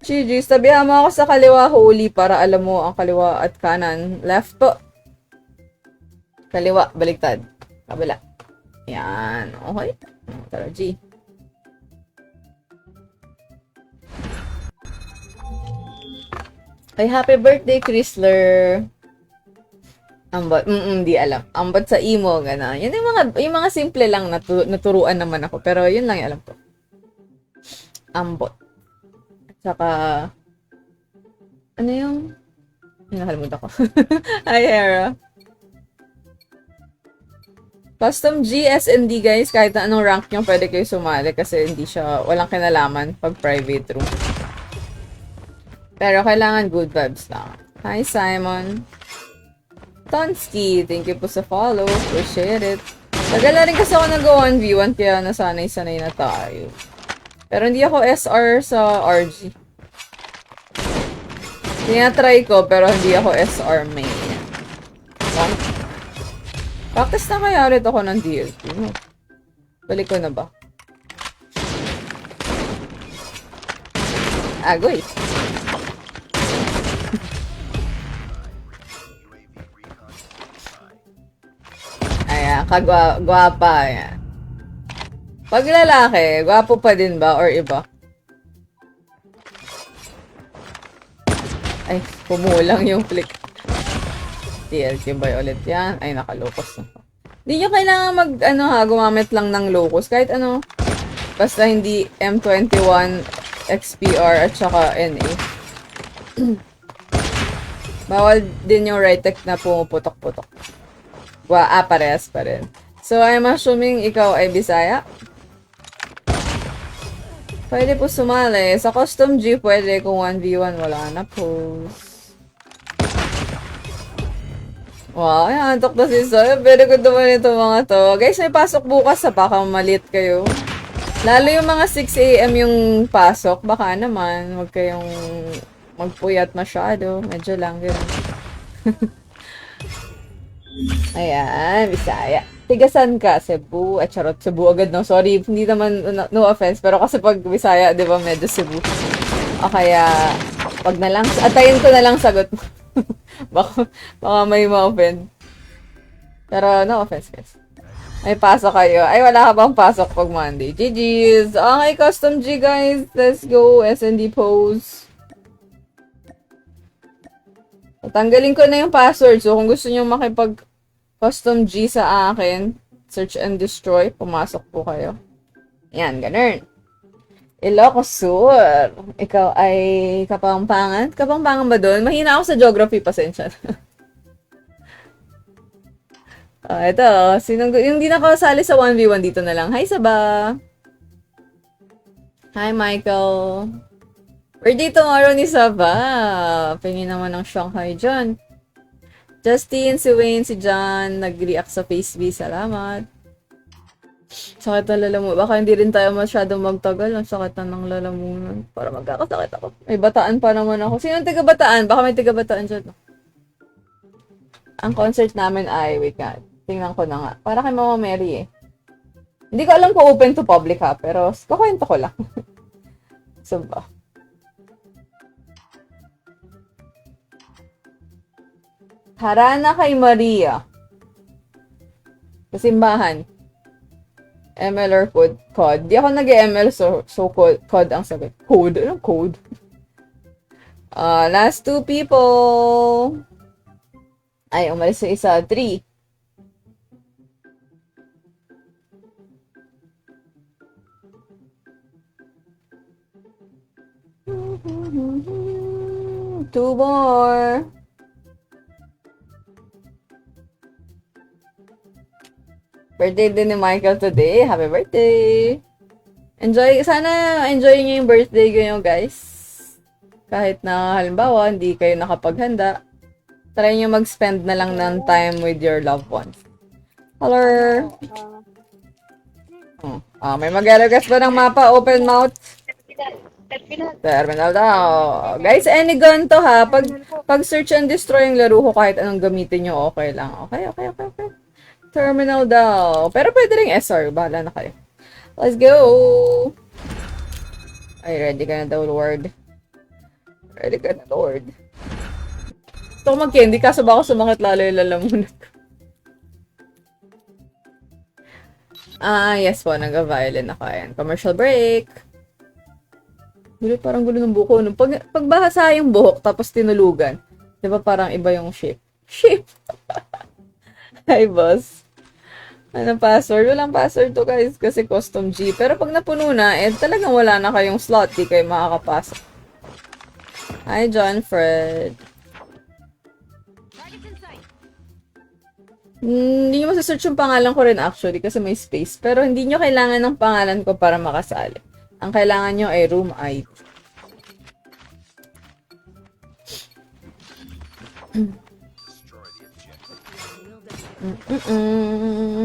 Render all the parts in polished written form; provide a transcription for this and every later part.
GG, tabihan mo ako sa kaliwa, Holy, para alam mo ang kaliwa at kanan. Left po. Kaliwa, baliktad. Kabila. Yan. Okay. Tara, G. Ay, happy birthday, Chrysler. Ambot, di alam. Ambot sa imo, gano'n. Yun yung mga simple lang naturuan naman ako. Pero yun lang yung alam ko. Ambot. At saka, ano yung, nakalimutan ko. Hi, Hera. Custom G, SND, guys. Kahit na anong rank nyo, pwede kayo sumali kasi hindi siya, walang kinalaman pag private room. Pero kailangan good vibes lang. Hi, Simon. Tonsky, thank you po sa follow. Appreciate it. Tagal na rin kasi ako nag-1v1 kaya nasanay-sanay na tayo. Pero hindi ako SR sa RG. Tinatry ko pero hindi ako SR main. Practice na kaya ulit ako ng DLP. Balik ko na ba? Agoy. Ayan, kagwapa. Ayan. Pag lalaki, gwapo pa din ba? Or iba? Ay, pumulang yung flick. TLC ba ulit yan? Ay, nakalocus na. Hindi nyo kailangan gumamit lang ng locus. Kahit ano. Basta hindi M21, XPR, at saka NA. Bawal din yung right tech na pumuputok-putok. Parehas pa rin. So, I'm assuming ikaw ay Bisaya. Pwede po sumali. Sa custom G, pwede. Kung 1v1, wala na pose. Wow, ay, antok na si Soy. Very good naman ito mga to. Guys, may pasok bukas sa baka malit kayo. Lalo yung mga 6 AM yung pasok. Baka naman, huwag kayong magpuyat masyado. Medyo lang, gano'n. Ayan, Bisaya. Tigasan ka, Cebu. Charot, Cebu agad, no? Sorry, hindi naman, no offense. Pero kasi pag Bisaya, di ba, medyo Cebu. O kaya, wag na lang, atayin ko na lang sagot mo. baka may ma-offend. Pero, no offense, guys. May pasok kayo. Ay, wala ka bang pasok pag Monday? GG's! Okay, custom G, guys. Let's go. SND pose. Tanggalin ko na yung password. So, kung gusto nyo makipag-custom G sa akin, search and destroy, pumasok po kayo. Yan, ganun. Ilocos Sur. Ikaw ay Kapampangan? Kapampangan ba doon? Mahina ako sa geography, pasensya. Ito. Yung di nakasali sa 1v1 dito na lang. Hi, Saba. Hi, Michael. Birthday tomorrow ni Saba. Pingin naman ng Shanghai dyan. Justin, si Wayne, si John, nag-react sa FaceB. Salamat. Sakit ng lalamunan. Baka hindi rin tayo masyadong magtagal. Ang sakit na ng lalamunan. Para magkakasakit ako. May bataan pa naman ako. Sino ang taga-bataan? Baka may taga-bataan dyan. No? Ang concert namin ay, wait nga. Tingnan ko na nga. Para kay Mama Mary eh. Hindi ko alam kung open to public ha. Pero kukwento ko lang. So ba? Harana kay Maria. Sa simbahan. ML or code. Di ako nag-ML, so code ang sagot. Code? Anong code? Last 2 people. Ay, umalis sa isa. 3. Two more. Birthday din ni Michael today. Happy birthday! Sana enjoy niyo yung birthday niyo, guys. Kahit na halimbawa, hindi kayo nakapaghanda, try niyo mag-spend na lang ng time with your loved ones. Hello! May mag-request ba ng mapa? Open mouth? Terminal daw. Guys, any gun to ha. Pag search and destroy yung laro ko, kahit anong gamitin nyo, okay lang. Okay. Terminal daw. Pero pwede rin SR. Bahala na kayo. Let's go! Ay, ready ka na daw, Lord. Ready ka na, Lord. Gusto ko mag-candy, kaso baka sumakit lalo yung lalamunan ko. Yes po, nag-violin ako. Ayan, commercial break. Gulo, parang gulo ng buko. Pag bahasa yung buhok, tapos tinulugan, di ba parang iba yung shape? Shape! Hi, boss. Anong password? Walang password to, guys, kasi custom G. Pero pag napuno na, talagang wala na kayong slot. Di kayo makakapasok. Hi, John Fred. Hindi nyo masasearch yung pangalan ko rin actually kasi may space. Pero hindi nyo kailangan ng pangalan ko para makasali. Ang kailangan nyo ay room ID.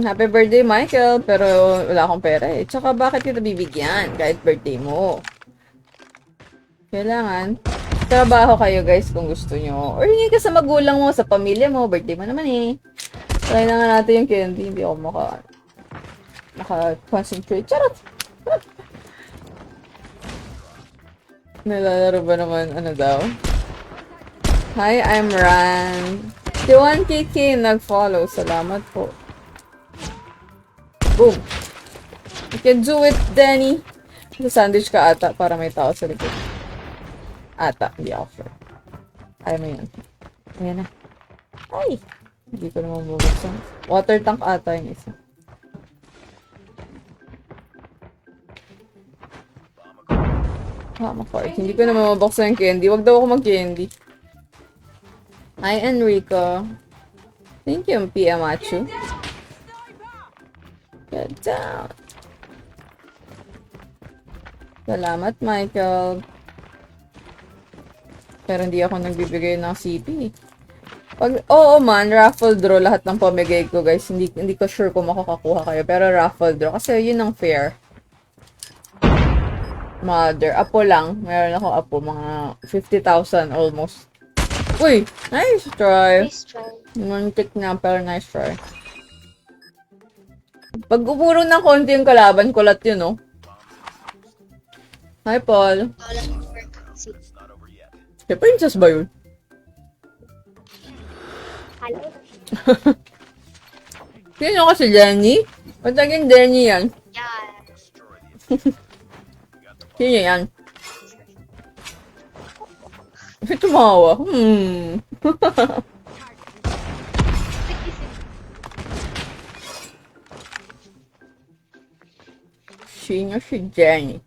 Happy birthday, Michael. Pero wala akong pera eh. Tsaka bakit kita bibigyan kahit birthday mo? Kailangan trabaho kayo guys kung gusto nyo. Or hindi ka sa magulang mo, sa pamilya mo. Birthday mo naman eh. Try na nga natin yung candy. Hindi ako maka-concentrate. Charot! Nalalaro ba naman? Ano daw? Hi, I'm Ran. Si 1KK nag-follow. Salamat po. Boom! You can do it, Danny. Sa sandwich ka ata para may tao sa likod. Ata. Hindi ako sure. Ayaw mo yun. Ayan na. Ay! Hindi ko naman mabuksan. Water tank ata yung isa. Makart. Hindi ko naman mabuksan yung candy. Wag daw ako mag-candy. Hi, Enrico. Thank you, Pia Machu. Get down. Salamat, Michael. Pero hindi ako nagbibigay ng CP. Oo man, raffle draw lahat ng pamigay ko, guys. Hindi ko sure kung makakakuha kayo. Pero raffle draw. Kasi yun ang fair. Mother. Apo lang. Meron ako apo. Mga 50,000 almost. Uy! Nice try. Nice try. Muntik na, pero nice try. Pag umuro ng konti yung kalaban, kulat yun, no? Hi, Paul. Si Princess ba yun? Hello. Sino kasi Jenny? Ba't naging Jenny yan? Yeah. Sino yan? Tumawa. Sino si Jenny?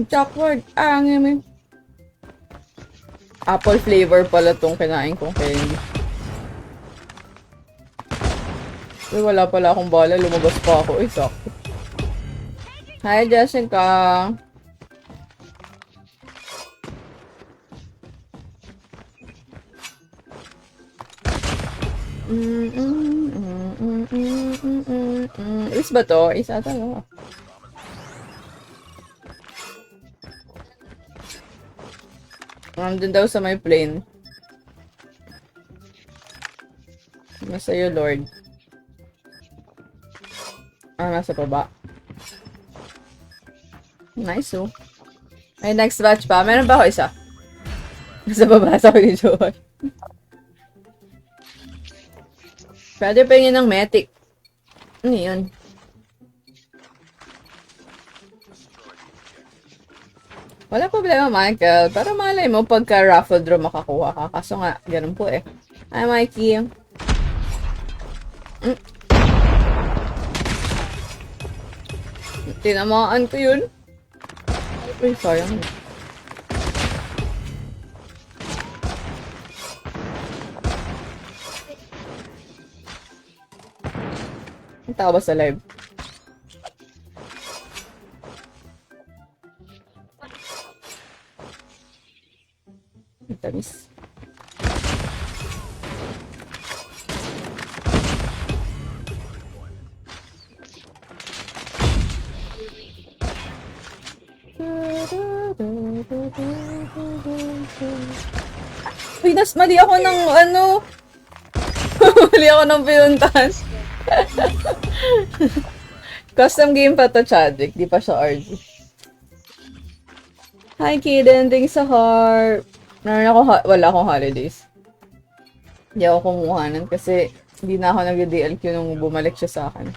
Chocolate. Angin. Apple flavor pala tong kinain kong candy. Uy, wala pala akong bala. Lumabas pa ako. Uy, sakto. Hi, Jessica. Is ba to? Is ata no? Nandun daw sa may plane. Nasa iyo, Lord. Nasa baba. Nice, oh. May next batch pa. Meron ba ako isa? Nasa baba, sabi ni Joy. Pwede pengin ng Matic. Ano yun? Wala problema, Michael. Pero malay mo, pagka raffle draw makakuha ka. Kaso nga, ganun po eh. Hi, Mikey. Tinamaan ko yun. Uy, sayang. Ang tao ba sa live? Ang tamis. Uy, mali ako ng ano. Mali ako ng pinuntahan. Custom game pa to, Chadwick. Di pa siya RG. Hi, Kaden. Thanks sa heart. Wala akong holidays. Hindi ako kumuhanan kasi hindi na ako nag-DLQ nung bumalik siya sa akin.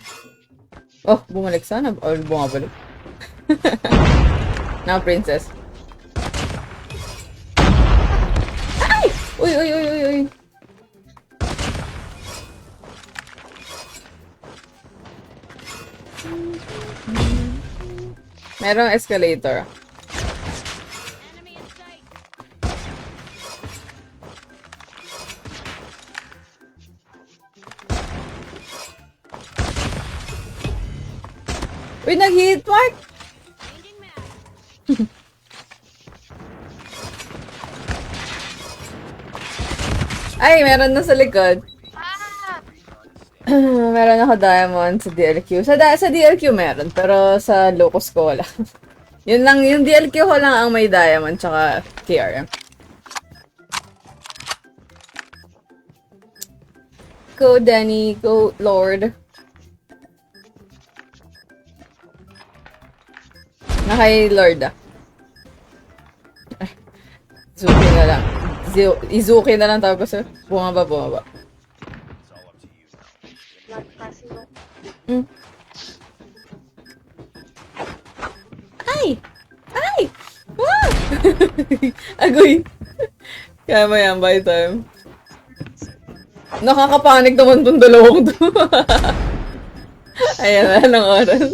Oh, bumalik sana. Or bumabalik. Now, princess. Ay! Uy, uy, uy, uy, uy. Merong escalator. Uy, nag-hit mark! Ay, meron na sa likod. Meron ako diamond sa DLQ. Sa DLQ meron, pero sa locus ko wala. Yun lang, yung DLQ ko lang ang may diamond, tsaka KRM. Go, Danny. Go, Lord. Nakay Lord ah. Izuki na lang. Izuki na lang tawag ko sir. Bumaba. Ay! Ay! Ah! Agoy! Kaya mo yan, by time. Nakakapanik naman tong dalawang to. Ayan na, ng oras.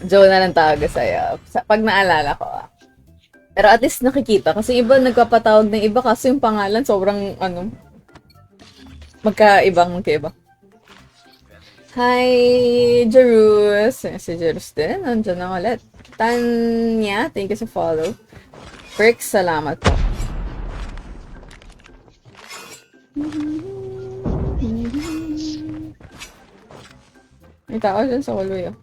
Joe na lang tawag sa'yo. Pag naalala ko ah. Pero at least nakikita. Kasi iba nagpapatawag ng iba kasi yung pangalan sobrang magkaiba. Hi, Jerus. Si Jerus din. Nandiyan na ulit. Tanya, thank you sa follow. Perks, salamat po. May tao dyan sa hallway ah.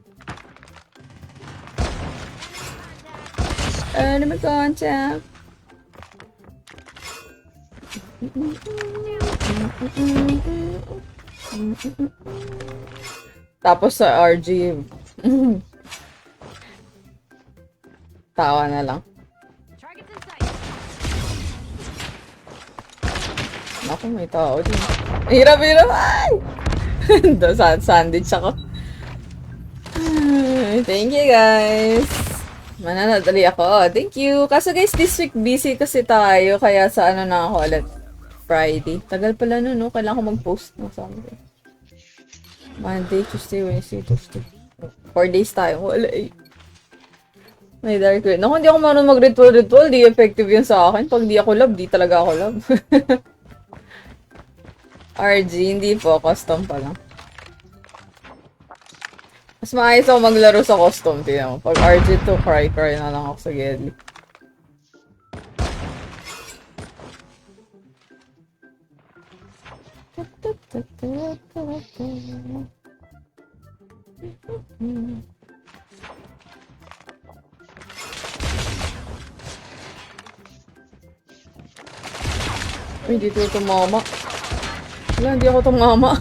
Enemy contact. Tapos sa RG. Tawa na lang. Naku, may tao din. Hirap. Ay! Sandwich ako. Thank you, guys. Mananadali ako. Thank you. Kaso guys, this week busy kasi tayo. Kaya sa na ako ulit. Friday. Tagal pala nun, no? Kailangan ko mag-post ng something. Monday, Tuesday, Wednesday, Thursday. 4 days tayo. Wala eh. May dark red. Naku, hindi ako marunong mag-ritual. Di effective yun sa akin. Pag di ako love, di talaga ako love. RG, hindi po. Custom pa lang. Mas maayos ako maglaro sa custom, tingnan mo. Pag RG2, cry na lang ako sa Gedli. Uy, dito tumama. Wala, hindi ako tumama.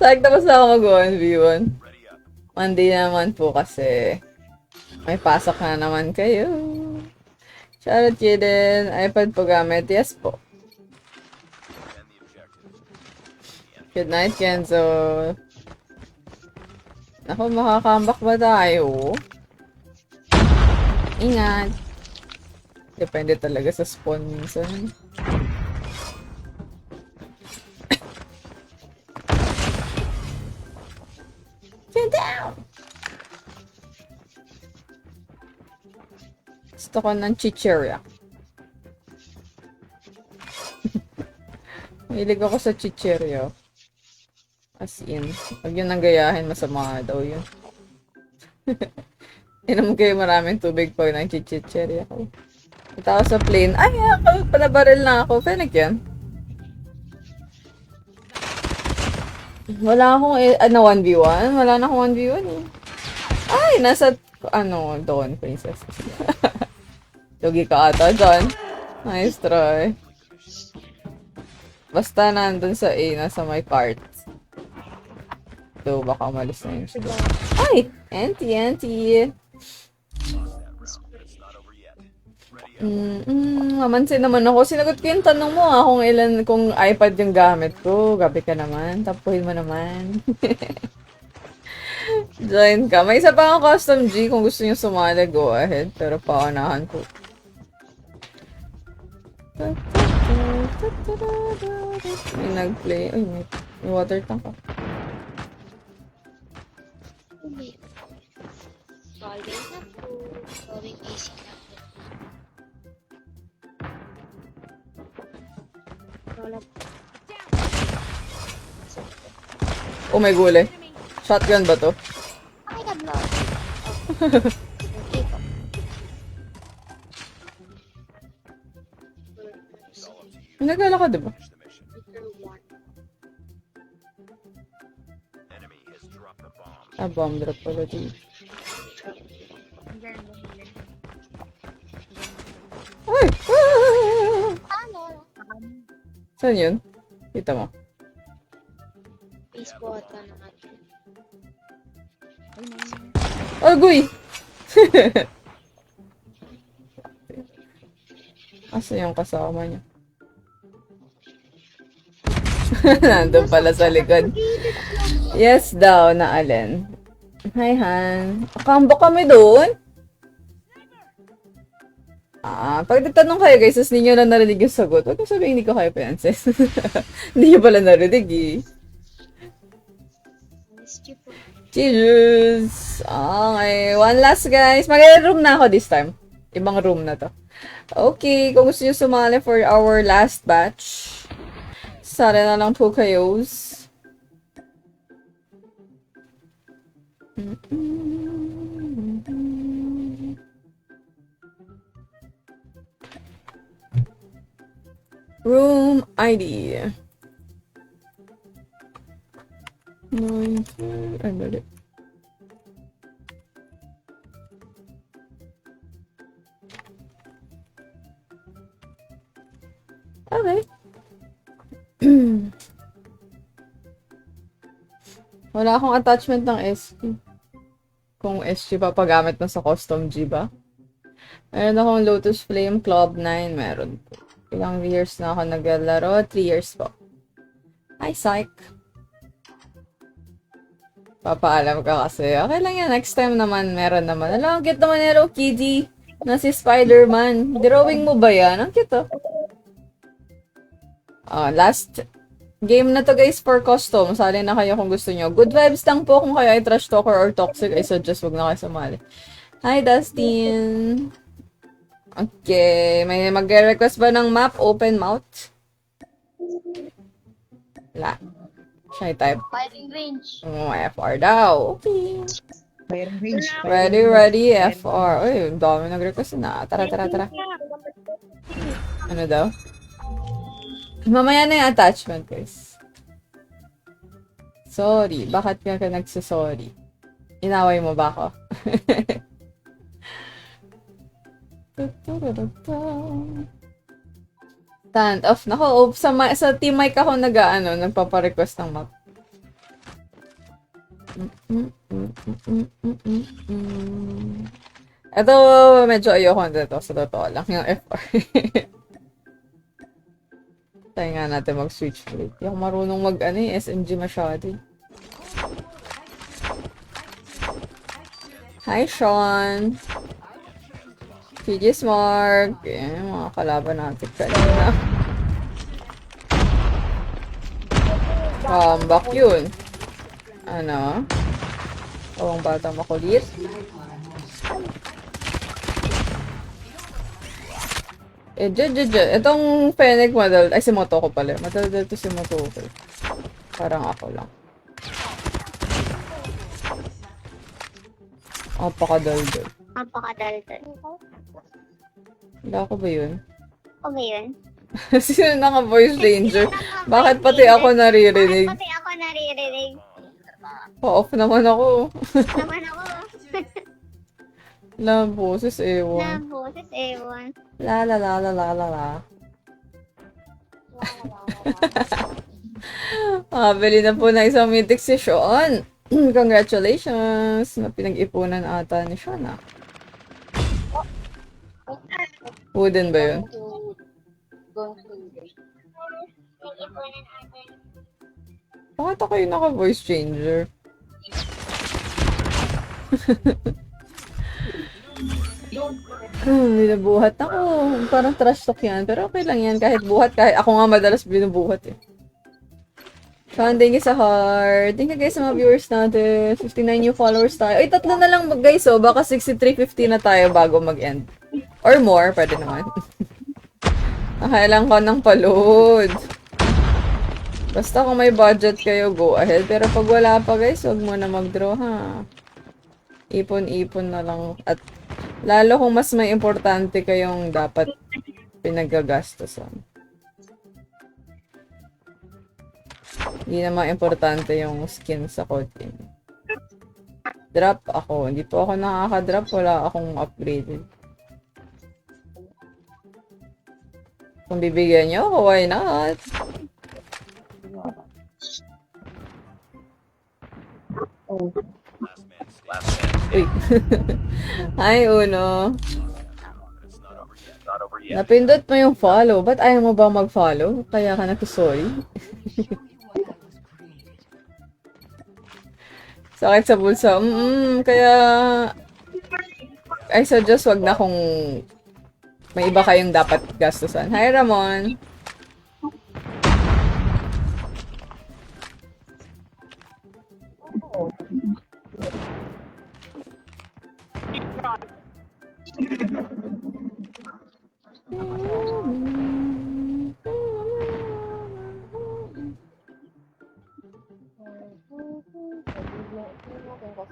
Tapos na ako mag-1v1. Monday naman po kasi may pasok na naman kayo. Shoutout kayo din. iPad po gamit. Yes po. Good night, Kenzo. Ako, makakambak ba tayo? Ingat. Depende talaga sa spawn minsan. Get down! Gusto ko ng chichirya. Mahilig ako sa chichirya. As in. Huwag yun nang gayahin, masama daw yun. Inom kayo maraming tubig pag nang chichirya ko. Ito ako sa plane. Ay, ako! Palabaril na ako. Fennec yan. Wala akong, 1v1? Wala na akong 1v1 eh. Ay, nasa, Dawn Princess. Lugi ka ata, John. Nice try. Basta nandun sa A, nasa may cart. So, baka umalis na yun siya. Ay! Auntie! Mamansin naman ako. Sinagot ko yung tanong mo kung iPad yung gamit ko. Gabi ka naman. Tapuhin mo naman. Join ka. May isa pa akong custom G. Kung gusto niyo sumali, go ahead. Pero paunahan ko. May nag-play. Ay, may water tank ka. Solving na po. Solving AC na po. Oh, may gule. Shotgun ba to? Ay, nag-load. Okay po. Nagala ka, diba? Bomb drop pala dito. Ay! Ano? Saan yun? Kita mo. Facebook ata na natin. Agoy! Asa yung kasama niya? Nandun pala sa likod. Yes daw, na alin. Hi, Han. Kambo kami doon? Pag nagtanong kayo guys, tapos ninyo na narinig yung sagot, huwag mo sabihin hindi ko kayo Princess. Hindi nyo pala narinig eh. Cheers! Okay, one last guys. Mag-room na ako this time. Ibang room na to. Okay, kung gusto nyo sumali for our last batch, sali na lang po kayo. Room ID. 9, ay mali. Okay. Wala akong attachment ng SG. Kung SG papagamit na sa custom G ba? Meron akong Lotus Flame Club 9. Meron po. Ilang years na ako naglalaro? 3 years po. Hi, Psych. Papaalam ka kasi. Okay lang yan. Next time naman, meron naman. Alam, ang cute naman ni Hello Kitty. Na si Spider-Man. Drawing mo ba yan? Ang cute, oh. Last game na to guys for custom. Sali na kayo kung gusto nyo. Good vibes lang po kung kayo ay trash talker or toxic. I suggest wag na kayo sumali. Hi, Dustin. Okay. May mag-request ba ng map? Open mouth? Wala. Shy type. Firing range. FR daw. Okay. Firing range. Ready, FR. Uy, ang dami nag-request na. Tara. Ano daw? Mamaya na yung attachment, guys. Sorry. Bakit ka nagsasorry? Inaway mo ba ako? Stand off. Nako, sa team mic ako nagpapa-request ng map. Ito, medyo ayoko nito. Sa totoo lang, yung FR. Tayo nga natin mag-switch plate. Hindi ako marunong SMG masyado. Hi, Sean! PG Smart! Mga kalaban natin kanina. Comeback yun. Ano? Awang batang makulit. Itong Fennec model, ay si Motoko pala. Madaldal to si Motoko. Parang ako lang. Napakadaldal. Wala ko ba yun? O ba yun? Sino naka-voice changer? Bakit pati ako naririnig? Pati ako naririnig. Pa-off naman ako. Naman ako. La, boses ewan. Na boses ewan. La la la la la la la. Bili na po ng isang mythic si Sean. Congratulations! Na pinag-ipunan ata ni Sean, ah. Wooden ba yun? Bakit ako yung naka-voice changer? Binabuhat ako. Parang trash talk yan. Pero okay lang yan. Kahit buhat, kahit ako nga madalas binubuhat eh. Sean, thank you sa heart. Thank you guys sa mga viewers natin. 59 new followers tayo. Ay, tatlo na lang guys, oh. Baka 63.50 na tayo bago mag-end. Or more, pwede naman. Nakailang ko ng palod. Basta kung may budget kayo, go ahead. Pero pag wala pa guys, huwag mo na mag-draw, ha. Ipon-ipon na lang. At lalo kung mas may importante kayong dapat pinagagastosan. Hindi naman importante yung skin sa coding. Drop ako. Hindi po ako nakaka-drop. Wala akong upgraded. Kung bibigyan nyo ako, why not? Uy. Hi, Uno. Napindot mo yung follow. Ba't ayaw mo ba mag-follow? Kaya ka nagsusorry? Sakit sa bulsa. Kaya I suggest wag na kung may iba kayong dapat gastusan. Hi, Ramon.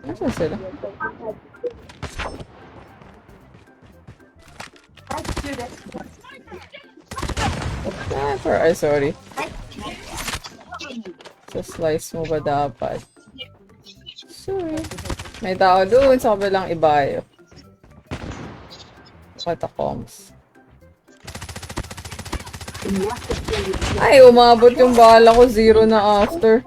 Nasaan sila? Ay, sorry. Sa slice mo ba dapat? Sorry. May tao doon sa kabilang ibayo. Catacombs. Ay, umabot yung bala ko. 0 na after.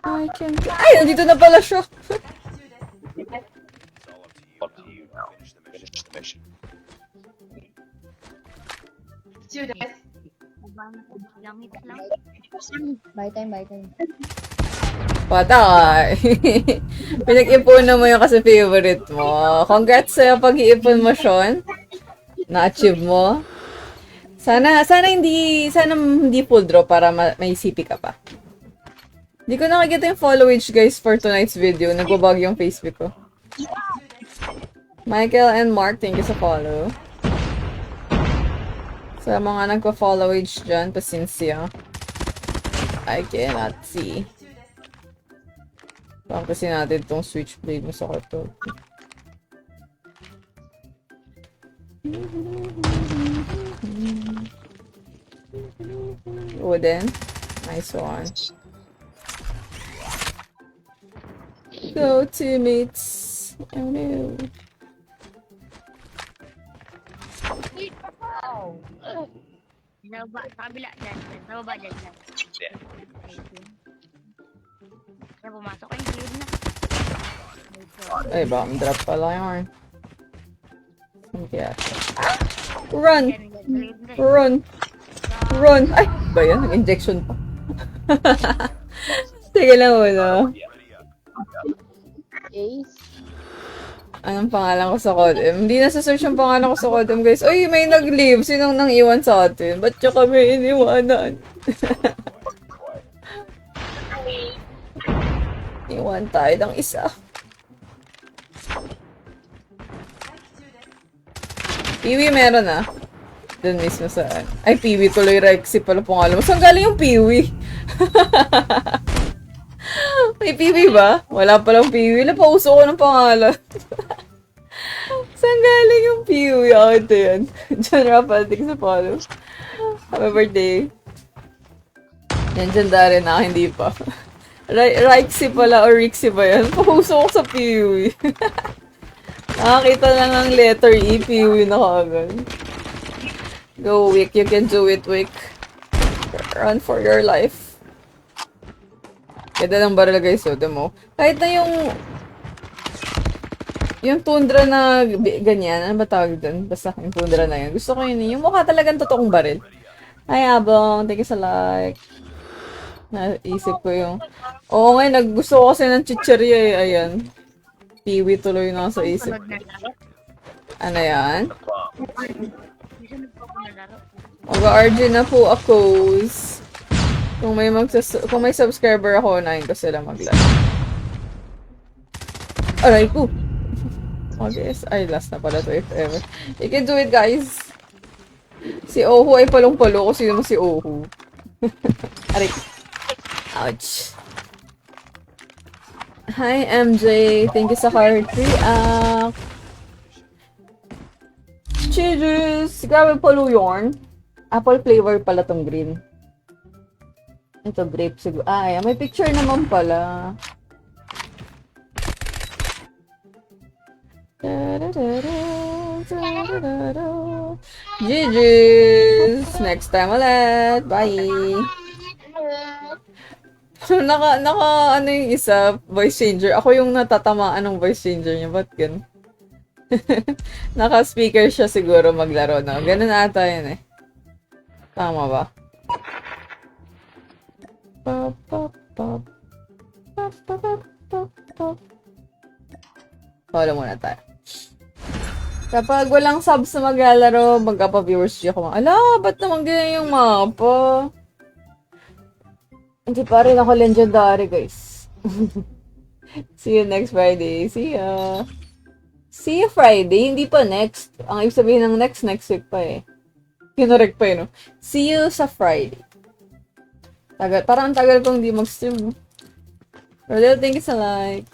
I can't... Ay, nandito na pala siya. Buy time. Patay. Pinag-ipunan mo yung kasi favorite mo. Congrats sa'yo pag-iipon mo, Sean. Na-achieve mo. Sana hindi full draw para may CP ka pa. Hindi ko nakikita yung followage guys for tonight's video. Nagbabag yung Facebook ko. Michael and Mark, thank you sa follow. Sa mga nagpa-followage dyan, pasensya. I cannot see. Baka kasi natin itong switchblade mo sa karton. Wooden. Nice one. Go teammates. Oh no. Sa kabila dyan. Sa baba dyan. Kaya pumasok ko yung clear na. Ay, bomb drop pala yun. Okay. Run! Run! Run! Ay! Ba yan? Nag-injection pa. Sige lang muna. Ace. Anong pangalan ko sa Codem? Hindi na sa-search yung pangalan ko sa Codem, guys. Uy, may nag-leave. Sinong nang iwan sa atin? Ba't siya kami iniwanan? Iwan tayo ng isa. Piwi meron ah. Doon mismo saan. Ay, Piwi tuloy. Rexy pala pangalan mo. Saan galing yung Piwi? May Piwi ba? Wala palang Piwi. Napauso ko ng pangalan. Saan galing yung Piwi? Ito yan. John Rafael, thanks sa follow. Happy birthday. Yan, dyan rin na. Hindi pa. Rexy pala or Rixie ba yan? Pauso ko sa Piwi. Nakakita lang ng letter E, Piwi na kagad. Go, Wick. You can do it, Wick. Run for your life. Ganda ng baril, guys. So, mo. Kahit na yung tundra na ganyan, ano ba tawag dun? Basta yung tundra na yun. Gusto ko yun. Yung mukha talagang totoong baril. Hi, Abong. Thank you sa like. Naisip ko yung... Oo nga, gusto ko kasi ng chichirya eh. Ayan. Piwi tuloy na sa isip. Ano yan? Mag-RG na po ako. Kung may subscriber ako, unahin ko sila maglaro. Aray ko! Okay, ay last na pala to if ever. You can do it, guys! Si Ohu ay palong-palo ko. Sino mo si Ohu? Aray. Ouch. Hi, MJ. Thank you sa card react. Cheers! Grabe palo yarn. Apple flavor pala tong green. Ito, grape siguro. Ay, may picture naman pala. GG's! Next time ulit. Bye! Ano yung isa? Voice changer. Ako yung natatamaan ng voice changer niya. Ba't gan? Naka-speaker siya siguro maglaro, no? Ganun ata yun eh. Tama ba? Follow muna tayo. Kapag walang subs na maglalaro, magkapa-viewers siya ko. Ala, ba't naman ganyan yung mapa? Hindi pa rin ako legendary, guys. See you next Friday. See ya. See you Friday, hindi pa next. Ang ibig sabihin ng next week pa eh. Kinorek pa yun, no? See you sa Friday. Parang ang tagal kong di mag-stream. Rodel, thank you sa like.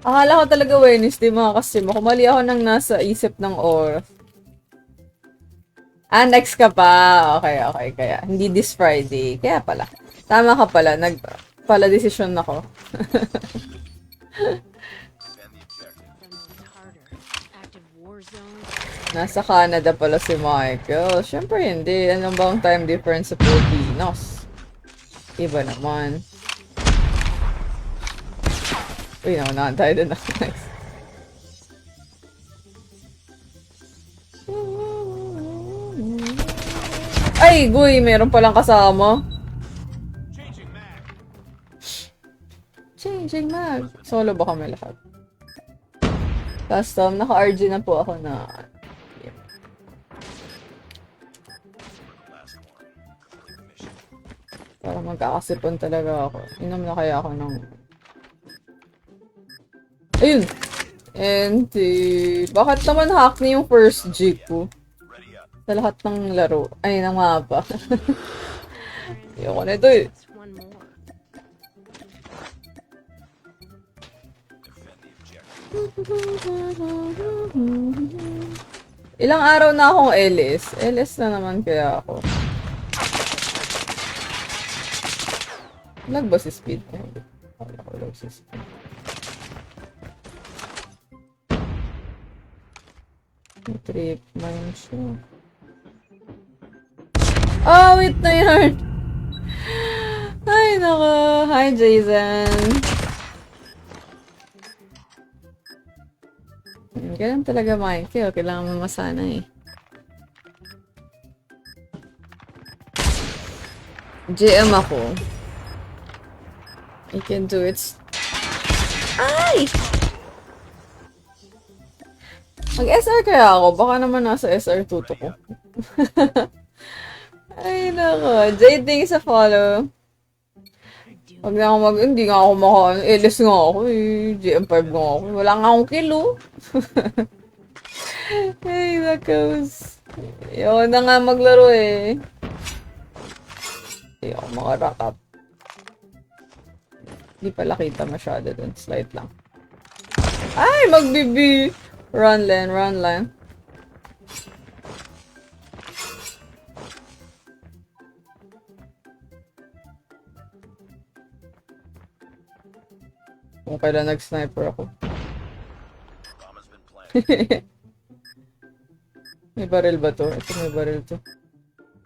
Akala ko talaga Wednesday makaka-stream ako. Mali ako nang nasa isip ng oras. Next ka pa. Okay. Kaya, hindi this Friday. Kaya pala. Tama ka pala. Pala decision ako. Nasa Canada pala si Michael. Siyempre hindi. Ano ba ang time difference sa Pilipinas? Iba naman. Uy, naunahan tayo doon. Nice. Ay, guy! Meron palang kasama. Changing mag. Solo ba kami lahat? Custom. Naka-RG na po ako na... Para magkakasipon talaga ako. Inom na kaya ako ng... Ayun! And, bakit naman hack na yung first G ko? Sa lahat ng laro. Ay, ng mapa. Ayoko na ito eh. Ilang araw na akong LS. LS na naman kaya ako. Lag ba si speed? Wala ko lag si speed. Trip man siya. Oh, wait na yan! Ay, nako. Hi, Jason. Ganun talaga, Michael. Kailangan mo masana eh. GM ako. I can do it. Ay! Mag-SR kaya ako. Baka naman nasa SR tuto ko. Ay, nako. Jade, thanks sa follow. Pag na ako hindi nga ako LS nga ako eh. GM5 nga ako. Wala nga akong kilo. Ay, nakos. Ayaw na nga maglaro eh. Hindi ako makarakap. Hindi pala kita masyado dun. Slight lang. Ay, magbibi! Run, Len. Run, Len. Kung kailan nag-sniper ako. May baril ba to? Ito may baril to.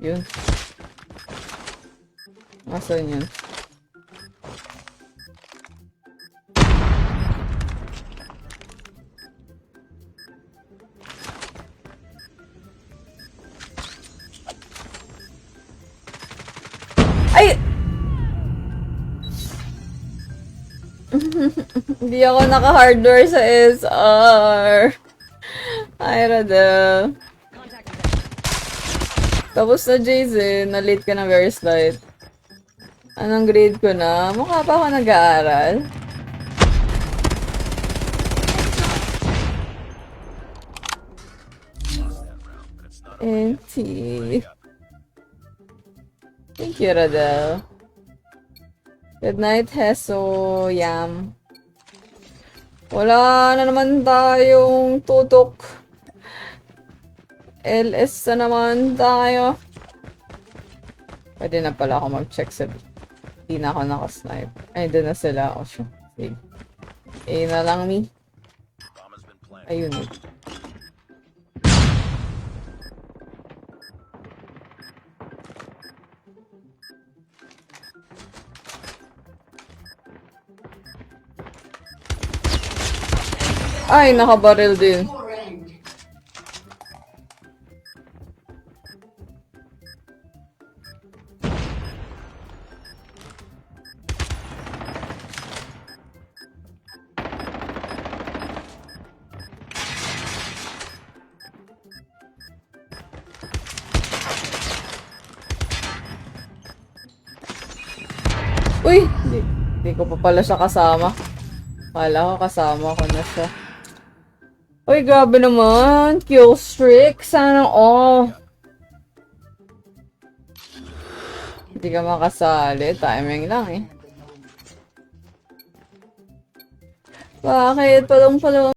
Yun. Asan yun? Ay! Hindi ako naka-hardware sa SR. Hi, Radel. Tapos na, Jason. Na-late ka na very slight. Anong grade ko na? Mukha pa ako nag-aaral. NT. Thank you, Radel. Good night, Heso. Yam. Wala na naman tayong tutok. LS na naman tayo. Pwede na pala ako mag-check sa B. Hindi na ako nakasnipe. Ay, doon na sila. O, siya. Sige. A na lang, me. Ayun. Ay, nakabaril din. Uy! Di ko pa pala siya kasama. Kala ko kasama ko na siya. Uy, grabe naman. Kill streak. Sana all. Hindi ka makasali. Timing lang eh. Bakit? Palong-palong.